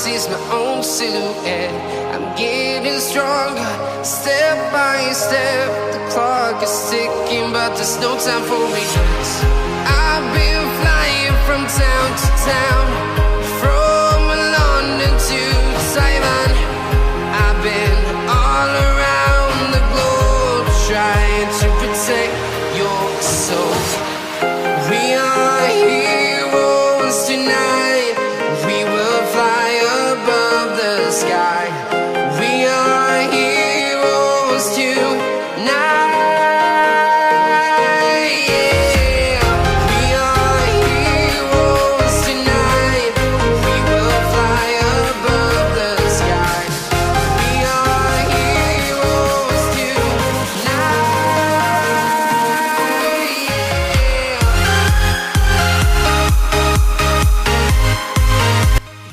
sees my own silhouette. I'm getting stronger, step by step. The clock is ticking, but there's no time for regrets. I've been flying from town to town, from London to Taiwan. I've been all around the globe, trying to protect your soul. We are heroes tonight. We will fly above the sky. We are heroes tonight. Yeah. We are heroes tonight. We will fly above the sky. We are heroes tonight.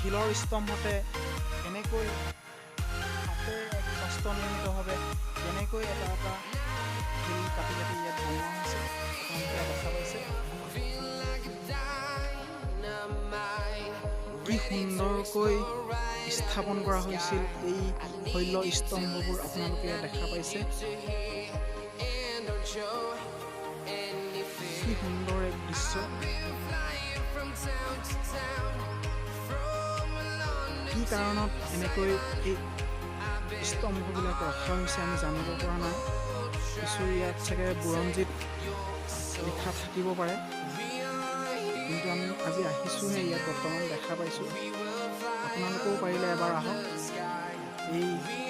শিলৰ স্তম্ভতে কেনেকৈ হাতে এক কষ্ট নিয়মিতভাৱে কেনেকৈ এটা এটা শিল কাটি কাটি ইয়াত বনোৱা হৈছে আপোনালোকে দেখা পাইছে কি সুন্দৰকৈ স্থাপন কৰা হৈছিল এই শৈল স্তম্ভবোৰ আপোনালোকে দেখা পাইছে কি সুন্দৰ এক দৃশ্য কি কাৰণত এনেকৈ এই স্তম্ভবিলাক ৰখা হৈছে আমি জানিব পৰা নাই কিছু ইয়াত চাগে বুৰঞ্জীত লিখা থাকিব পাৰে কিন্তু আমি আজি আহিছোঁহে ইয়াত বৰ্তমান দেখা পাইছোঁ আপোনালোকেও পাৰিলে এবাৰ আহক এই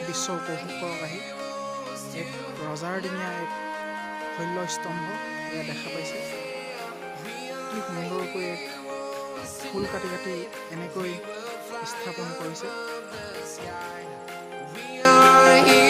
দৃশ্য উপভোগ কৰক আহি এক ৰজাৰ দিনীয়া এক শৈল স্তম্ভ ইয়াত দেখা পাইছে কি সুন্দৰকৈ এক ফুল কাটি কাটি এনেকৈ স্থাপন কৰিছে We are